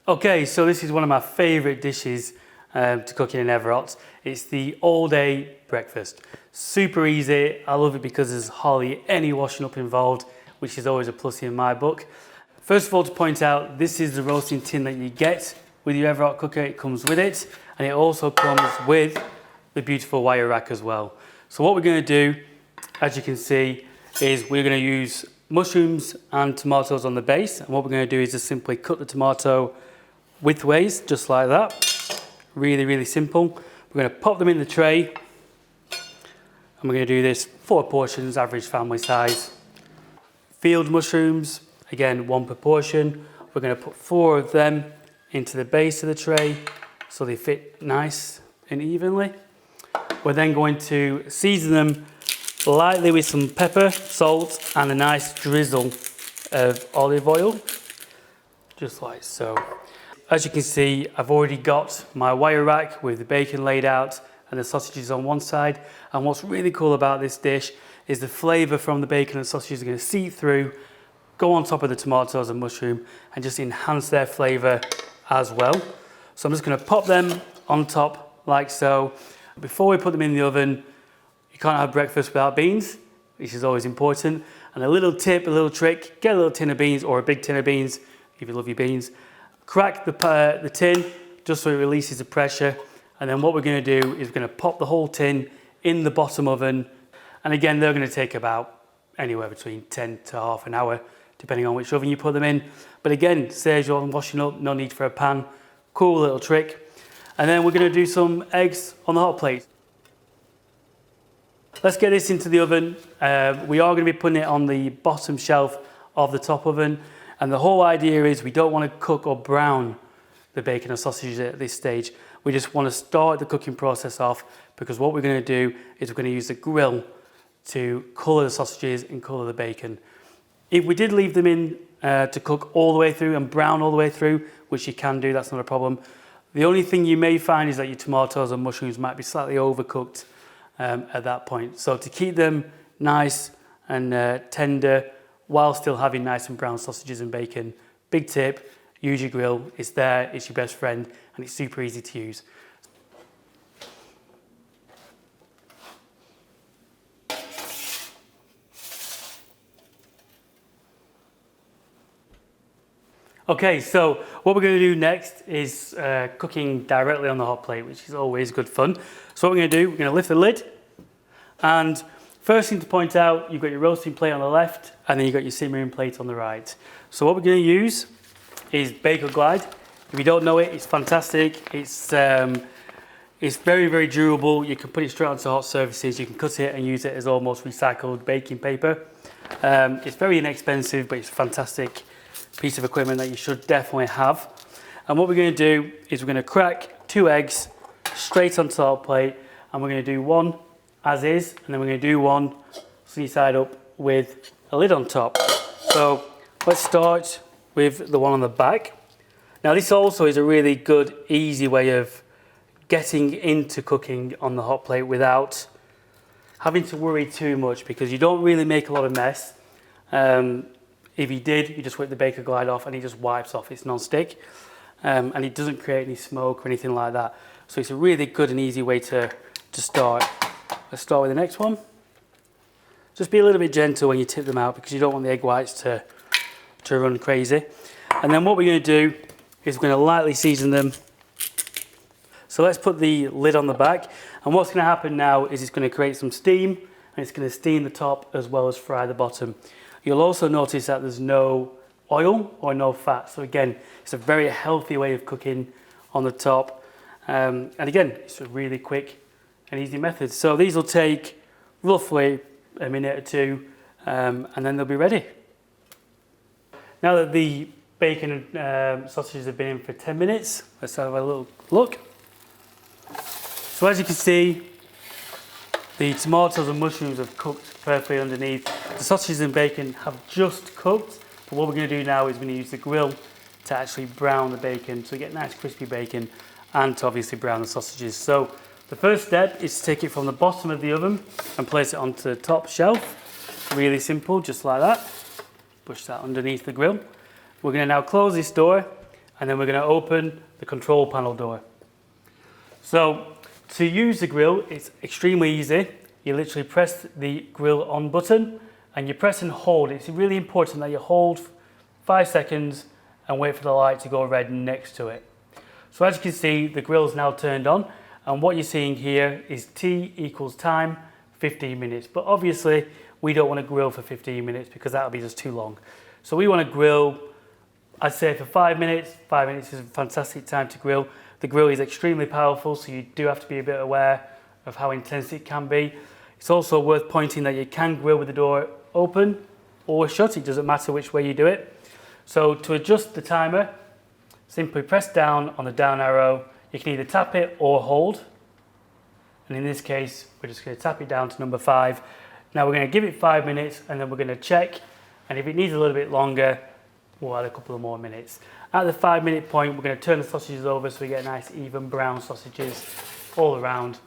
Okay, so this is one of my favourite dishes to cook in an Everhot. It's the all-day breakfast. Super easy. I love it because there's hardly any washing up involved, which is always a plus in my book. First of all, to point out, this is the roasting tin that you get with your Everhot cooker. It comes with it, and it also comes with the beautiful wire rack as well. So what we're going to do, as you can see, is we're going to use mushrooms and tomatoes on the base. And what we're going to do is just simply cut the tomato widthways, just like that. Really, really simple. We're going to pop them in the tray. And we're going to do this 4 portions, average family size. Field mushrooms, again, 1 per portion. We're going to put 4 of them into the base of the tray so they fit nice and evenly. We're then going to season them lightly with some pepper, salt, and a nice drizzle of olive oil, just like so. As you can see, I've already got my wire rack with the bacon laid out and the sausages on one side. And what's really cool about this dish is the flavour from the bacon and sausages are going to seep through, go on top of the tomatoes and mushroom, and just enhance their flavour as well. So I'm just going to pop them on top like so. Before we put them in the oven, you can't have breakfast without beans, which is always important. And a little tip, a little trick, get a little tin of beans or a big tin of beans if you love your beans. Crack the tin just so it releases the pressure. And then what we're going to do is we're going to pop the whole tin in the bottom oven. And again, they're going to take about anywhere between 10 to half an hour, depending on which oven you put them in. But again, saves you on washing up, no need for a pan. Cool little trick. And then we're going to do some eggs on the hot plate. Let's get this into the oven. We are going to be putting it on the bottom shelf of the top oven. And the whole idea is we don't want to cook or brown the bacon and sausages at this stage. We just want to start the cooking process off, because what we're going to do is we're going to use the grill to colour the sausages and colour the bacon. If we did leave them in to cook all the way through and brown all the way through, which you can do, that's not a problem. The only thing you may find is that your tomatoes and mushrooms might be slightly overcooked at that point. So to keep them nice and tender while still having nice and brown sausages and bacon, big tip, use your grill. It's there, it's your best friend, and it's super easy to use. Okay, so what we're going to do next is cooking directly on the hot plate, which is always good fun. So what we're going to do, we're going to lift the lid, and first thing to point out, you've got your roasting plate on the left, and then you've got your simmering plate on the right. So what we're going to use is Baker Glide. If you don't know it, it's fantastic. It's very, very durable. You can put it straight onto hot surfaces. You can cut it and use it as almost recycled baking paper. It's very inexpensive, but it's a fantastic piece of equipment that you should definitely have. And what we're going to do is we're going to crack 2 eggs straight onto the hot plate, and we're going to do 1 as is, and then we're going to do 1 sunny side up with a lid on top. So let's start with the one on the back. Now this also is a really good, easy way of getting into cooking on the hot plate without having to worry too much, because you don't really make a lot of mess. If you did, you just whip the Baker Glide off and it just wipes off. It's non-stick, and it doesn't create any smoke or anything like that. So it's a really good and easy way to start. Let's start with the next one. Just be a little bit gentle when you tip them out, because you don't want the egg whites to run crazy. And then what we're going to do is we're going to lightly season them. So let's put the lid on the back. And what's going to happen now is it's going to create some steam, and it's going to steam the top as well as fry the bottom. You'll also notice that there's no oil or no fat. So again, it's a very healthy way of cooking on the top. And again, it's a really quick and easy method. So these will take roughly a minute or 2, and then they'll be ready. Now that the bacon and sausages have been in for 10 minutes, let's have a little look. So as you can see, the tomatoes and mushrooms have cooked perfectly underneath. The sausages and bacon have just cooked, but what we're going to do now is we're going to use the grill to actually brown the bacon, so we get nice crispy bacon, and to obviously brown the sausages. So the first step is to take it from the bottom of the oven and place it onto the top shelf. Really simple, just like that. Push that underneath the grill. We're going to now close this door, and then we're going to open the control panel door. So to use the grill, it's extremely easy. You literally press the grill on button and you press and hold. It's really important that you hold 5 seconds and wait for the light to go red next to it. So as you can see, the grill is now turned on, and what you're seeing here is T equals time, 15 minutes. But obviously we don't want to grill for 15 minutes because that'll be just too long. So we want to grill, I'd say, for 5 minutes. 5 minutes is a fantastic time to grill. The grill is extremely powerful, so you do have to be a bit aware of how intense it can be. It's also worth pointing that you can grill with the door open or shut. It doesn't matter which way you do it. So to adjust the timer, simply press down on the down arrow. You can either tap it or hold. And in this case, we're just going to tap it down to number 5. Now we're going to give it 5 minutes and then we're going to check. And if it needs a little bit longer, we'll add a couple of more minutes. At the 5 minute point, we're going to turn the sausages over so we get nice even brown sausages all around.